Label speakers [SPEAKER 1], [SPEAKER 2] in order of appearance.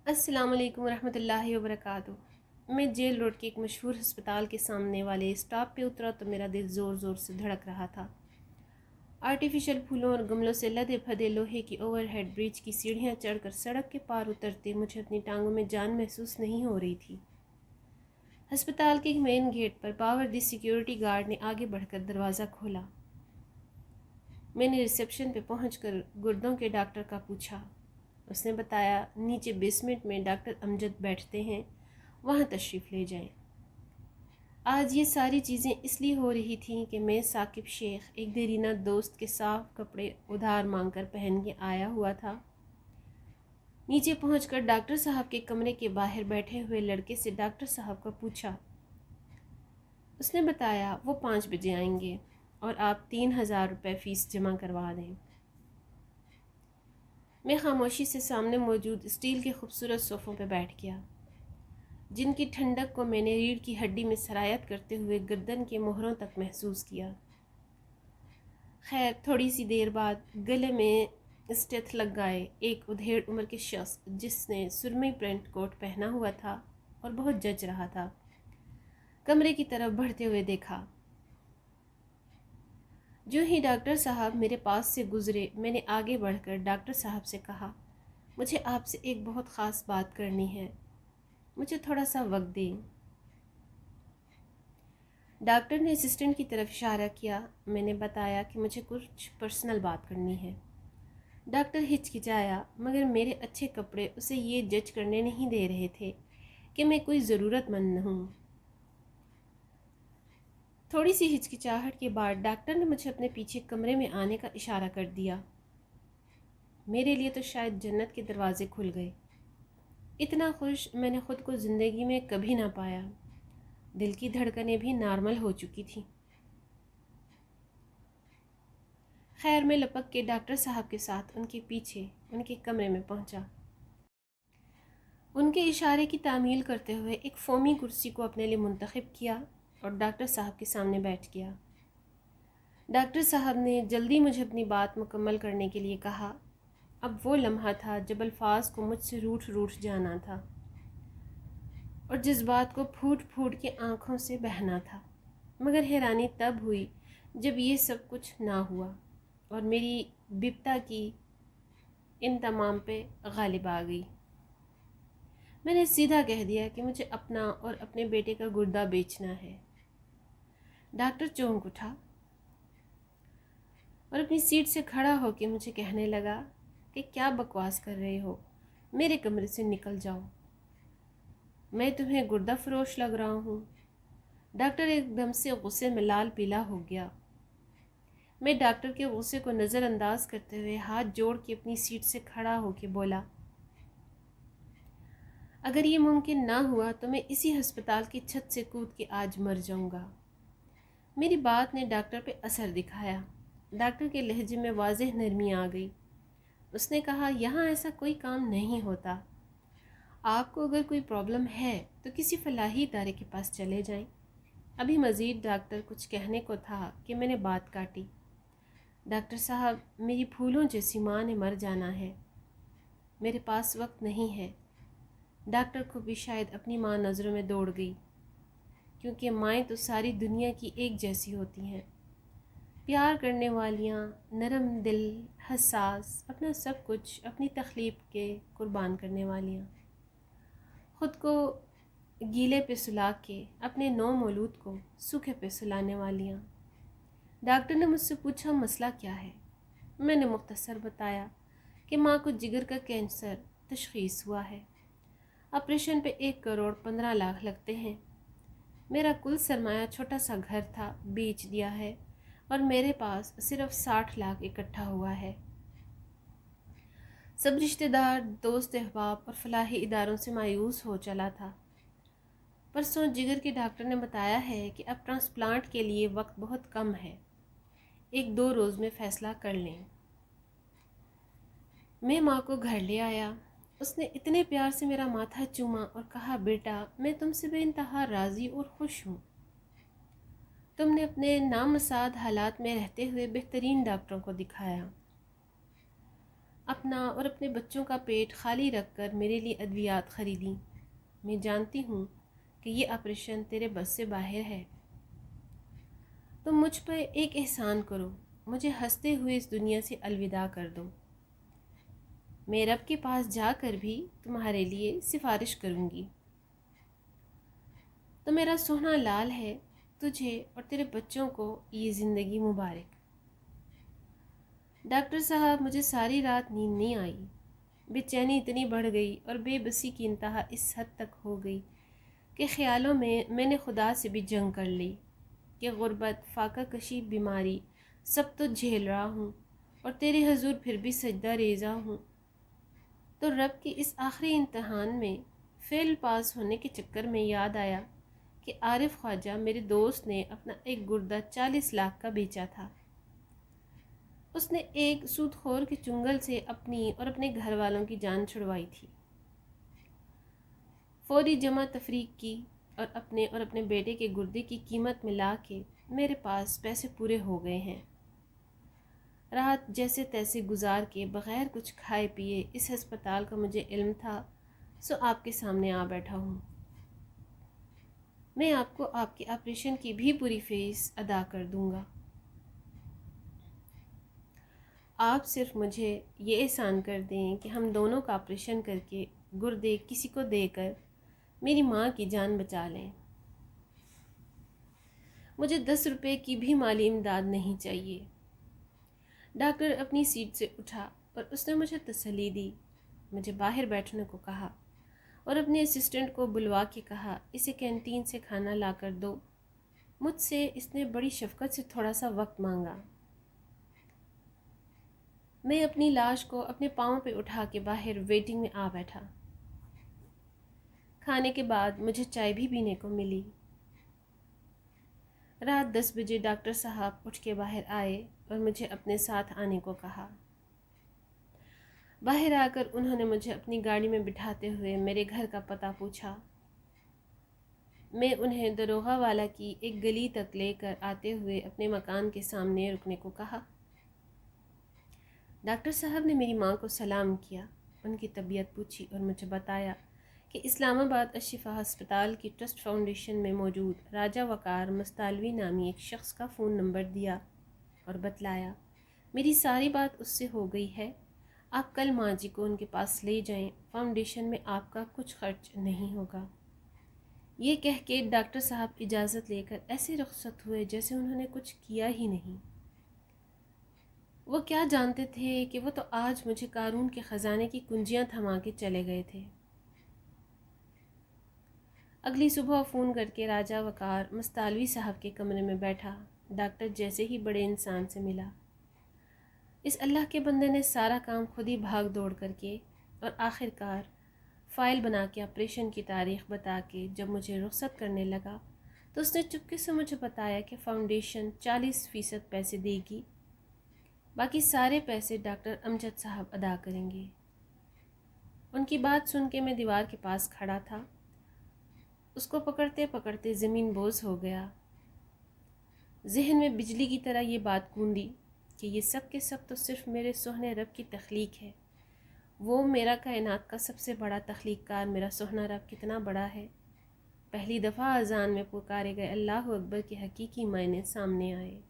[SPEAKER 1] السلام علیکم ورحمۃ اللہ وبرکاتہ۔ میں جیل روڈ کے ایک مشہور ہسپتال کے سامنے والے اسٹاپ پہ اترا تو میرا دل زور زور سے دھڑک رہا تھا۔ آرٹیفیشل پھولوں اور گملوں سے لدے پھدے لوہے کی اوور ہیڈ برج کی سیڑھیاں چڑھ کر سڑک کے پار اترتے مجھے اپنی ٹانگوں میں جان محسوس نہیں ہو رہی تھی۔ ہسپتال کے مین گیٹ پر باوردی سیکیورٹی گارڈ نے آگے بڑھ کر دروازہ کھولا۔ میں نے ریسیپشن پہ پہنچ کر گردوں کے ڈاکٹر کا پوچھا۔ اس نے بتایا نیچے بیسمنٹ میں ڈاکٹر امجد بیٹھتے ہیں، وہاں تشریف لے جائیں۔ آج یہ ساری چیزیں اس لیے ہو رہی تھیں کہ میں ثاقب شیخ ایک دیرینہ دوست کے صاف کپڑے ادھار مانگ کر پہن کے آیا ہوا تھا۔ نیچے پہنچ کر ڈاکٹر صاحب کے کمرے کے باہر بیٹھے ہوئے لڑکے سے ڈاکٹر صاحب کا پوچھا۔ اس نے بتایا وہ 5 بجے آئیں گے اور آپ 3000 روپے فیس جمع کروا دیں۔ میں خاموشی سے سامنے موجود اسٹیل کے خوبصورت صوفوں پہ بیٹھ گیا، جن کی ٹھنڈک کو میں نے ریڑھ کی ہڈی میں سرایت کرتے ہوئے گردن کے مہروں تک محسوس کیا۔ خیر تھوڑی سی دیر بعد گلے میں اسٹیتھ لگ گئے ایک ادھیڑ عمر کے شخص جس نے سرمئی پرنٹ کوٹ پہنا ہوا تھا اور بہت جچ رہا تھا، کمرے کی طرف بڑھتے ہوئے دیکھا۔ جو ہی ڈاکٹر صاحب میرے پاس سے گزرے میں نے آگے بڑھ کر ڈاکٹر صاحب سے کہا، مجھے آپ سے ایک بہت خاص بات کرنی ہے، مجھے تھوڑا سا وقت دیں۔ ڈاکٹر نے اسسٹنٹ کی طرف اشارہ کیا۔ میں نے بتایا کہ مجھے کچھ پرسنل بات کرنی ہے۔ ڈاکٹر ہچکچایا مگر میرے اچھے کپڑے اسے یہ جج کرنے نہیں دے رہے تھے کہ میں کوئی ضرورت مند ہوں۔ تھوڑی سی ہچکچاہٹ کے بعد ڈاکٹر نے مجھے اپنے پیچھے کمرے میں آنے کا اشارہ کر دیا۔ میرے لیے تو شاید جنت کے دروازے کھل گئے۔ اتنا خوش میں نے خود کو زندگی میں کبھی نہ پایا۔ دل کی دھڑکنیں بھی نارمل ہو چکی تھیں۔ خیر میں لپک کے ڈاکٹر صاحب کے ساتھ ان کے پیچھے ان کے کمرے میں پہنچا۔ ان کے اشارے کی تعمیل کرتے ہوئے ایک فومی کرسی کو اپنے لیے منتخب کیا اور ڈاکٹر صاحب کے سامنے بیٹھ گیا۔ ڈاکٹر صاحب نے جلدی مجھے اپنی بات مکمل کرنے کے لیے کہا۔ اب وہ لمحہ تھا جب الفاظ کو مجھ سے روٹھ جانا تھا اور جذبات کو پھوٹ پھوٹ کے آنکھوں سے بہنا تھا، مگر حیرانی تب ہوئی جب یہ سب کچھ نہ ہوا اور میری بپتا کی ان تمام پہ غالب آ گئی۔ میں نے سیدھا کہہ دیا کہ مجھے اپنا اور اپنے بیٹے کا گردہ بیچنا ہے۔ ڈاکٹر چونک اٹھا اور اپنی سیٹ سے کھڑا ہو کے مجھے کہنے لگا کہ کیا بکواس کر رہے ہو، میرے کمرے سے نکل جاؤ، میں تمہیں گردہ فروش لگ رہا ہوں۔ ڈاکٹر ایک دم سے غصے میں لال پیلا ہو گیا۔ میں ڈاکٹر کے غصے کو نظر انداز کرتے ہوئے ہاتھ جوڑ کے اپنی سیٹ سے کھڑا ہو کے بولا، اگر یہ ممکن نہ ہوا تو میں اسی ہسپتال کی چھت سے کود کے آج مر جاؤں گا۔ میری بات نے ڈاکٹر پہ اثر دکھایا۔ ڈاکٹر کے لہجے میں واضح نرمی آ گئی۔ اس نے کہا، یہاں ایسا کوئی کام نہیں ہوتا، آپ کو اگر کوئی پرابلم ہے تو کسی فلاحی ادارے کے پاس چلے جائیں۔ ابھی مزید ڈاکٹر کچھ کہنے کو تھا کہ میں نے بات کاٹی۔ ڈاکٹر صاحب، میری پھولوں جیسی ماں نے مر جانا ہے، میرے پاس وقت نہیں ہے۔ ڈاکٹر کو بھی شاید اپنی ماں نظروں میں دوڑ گئی، کیونکہ مائیں تو ساری دنیا کی ایک جیسی ہوتی ہیں، پیار کرنے والیاں، نرم دل، حساس، اپنا سب کچھ اپنی تخلیق کے قربان کرنے والیاں، خود کو گیلے پہ سلا کے اپنے نو مولود کو سوکھے پہ سلانے والیاں۔ ڈاکٹر نے مجھ سے پوچھا مسئلہ کیا ہے؟ میں نے مختصر بتایا کہ ماں کو جگر کا کینسر تشخیص ہوا ہے، آپریشن پہ 1,15,00,000 لگتے ہیں، میرا کل سرمایہ چھوٹا سا گھر تھا بیچ دیا ہے اور میرے پاس صرف 60 لاکھ اکٹھا ہوا ہے۔ سب رشتہ دار، دوست احباب اور فلاحی اداروں سے مایوس ہو چلا تھا۔ پرسوں جگر کے ڈاکٹر نے بتایا ہے کہ اب ٹرانسپلانٹ کے لیے وقت بہت کم ہے، 1-2 روز میں فیصلہ کر لیں۔ میں ماں کو گھر لے آیا۔ اس نے اتنے پیار سے میرا ماتھا چوما اور کہا، بیٹا میں تم سے بے انتہا راضی اور خوش ہوں، تم نے اپنے نامساعد حالات میں رہتے ہوئے بہترین ڈاکٹروں کو دکھایا۔ اپنا اور اپنے بچوں کا پیٹ خالی رکھ کر میرے لیے ادویات خریدیں۔ میں جانتی ہوں کہ یہ آپریشن تیرے بس سے باہر ہے۔ تم مجھ پر ایک احسان کرو، مجھے ہنستے ہوئے اس دنیا سے الوداع کر دو۔ میں رب کے پاس جا کر بھی تمہارے لیے سفارش کروں گی۔ تو میرا سونا لال ہے، تجھے اور تیرے بچوں کو یہ زندگی مبارک۔ ڈاکٹر صاحب، مجھے ساری رات نیند نہیں آئی۔ بے چینی اتنی بڑھ گئی اور بے بسی کی انتہا اس حد تک ہو گئی کہ خیالوں میں نے خدا سے بھی جنگ کر لی کہ غربت، فاقہ کشی، بیماری سب تو جھیل رہا ہوں اور تیرے حضور پھر بھی سجدہ ریزہ ہوں۔ تو رب کے اس آخری امتحان میں فیل پاس ہونے کے چکر میں یاد آیا کہ عارف خواجہ میرے دوست نے اپنا ایک گردہ 40 لاکھ کا بیچا تھا۔ اس نے ایک سود خور کے چنگل سے اپنی اور اپنے گھر والوں کی جان چھڑوائی تھی۔ فوری جمع تفریق کی اور اپنے بیٹے کے گردے کی قیمت ملا کے میرے پاس پیسے پورے ہو گئے ہیں۔ رات جیسے تیسے گزار کے بغیر کچھ کھائے پیے اس ہسپتال کا مجھے علم تھا، سو آپ کے سامنے آ بیٹھا ہوں۔ میں آپ کو آپ کے آپریشن کی بھی پوری فیس ادا کر دوں گا۔ آپ صرف مجھے یہ احسان کر دیں کہ ہم دونوں کا آپریشن کر کے گردے کسی کو دے کر میری ماں کی جان بچا لیں۔ مجھے 10 روپے کی بھی مالی امداد نہیں چاہیے۔ ڈاکٹر اپنی سیٹ سے اٹھا اور اس نے مجھے تسلی دی، مجھے باہر بیٹھنے کو کہا اور اپنے اسسٹنٹ کو بلوا کے کہا اسے کینٹین سے کھانا لا کر دو۔ مجھ سے اس نے بڑی شفقت سے تھوڑا سا وقت مانگا۔ میں اپنی لاش کو اپنے پاؤں پہ اٹھا کے باہر ویٹنگ میں آ بیٹھا۔ کھانے کے بعد مجھے چائے بھی پینے کو ملی۔ رات 10 بجے ڈاکٹر صاحب اٹھ کے باہر آئے اور مجھے اپنے ساتھ آنے کو کہا۔ باہر آ کر انہوں نے مجھے اپنی گاڑی میں بٹھاتے ہوئے میرے گھر کا پتہ پوچھا۔ میں انہیں دروغہ والا کی ایک گلی تک لے کر آتے ہوئے اپنے مکان کے سامنے رکنے کو کہا۔ ڈاکٹر صاحب نے میری ماں کو سلام کیا، ان کی طبیعت پوچھی اور مجھے بتایا کہ اسلام آباد الشفا ہسپتال کی ٹرسٹ فاؤنڈیشن میں موجود راجہ وقار مستالوی نامی ایک شخص کا فون نمبر دیا اور بتلایا میری ساری بات اس سے ہو گئی ہے، آپ کل ماں جی کو ان کے پاس لے جائیں، فاؤنڈیشن میں آپ کا کچھ خرچ نہیں ہوگا۔ یہ کہہ کے ڈاکٹر صاحب اجازت لے کر ایسے رخصت ہوئے جیسے انہوں نے کچھ کیا ہی نہیں۔ وہ کیا جانتے تھے کہ وہ تو آج مجھے قارون کے خزانے کی کنجیاں تھما کے چلے گئے تھے۔ اگلی صبح فون کر کے راجہ وقار مستالوی صاحب کے کمرے میں بیٹھا۔ ڈاکٹر جیسے ہی بڑے انسان سے ملا۔ اس اللہ کے بندے نے سارا کام خود ہی بھاگ دوڑ کر کے اور آخر کار فائل بنا کے آپریشن کی تاریخ بتا کے جب مجھے رخصت کرنے لگا تو اس نے چپکے سے مجھے بتایا کہ فاؤنڈیشن 40% پیسے دے گی، باقی سارے پیسے ڈاکٹر امجد صاحب ادا کریں گے۔ ان کی بات سن کے میں دیوار کے پاس کھڑا تھا، اس کو پکڑتے پکڑتے زمین بوس ہو گیا۔ ذہن میں بجلی کی طرح یہ بات گونجی کہ یہ سب کے سب تو صرف میرے سوہنے رب کی تخلیق ہے۔ وہ میرا کائنات کا سب سے بڑا تخلیق کار میرا سوہنا رب کتنا بڑا ہے۔ پہلی دفعہ اذان میں پکارے گئے اللہ اکبر کے حقیقی معنی سامنے آئے۔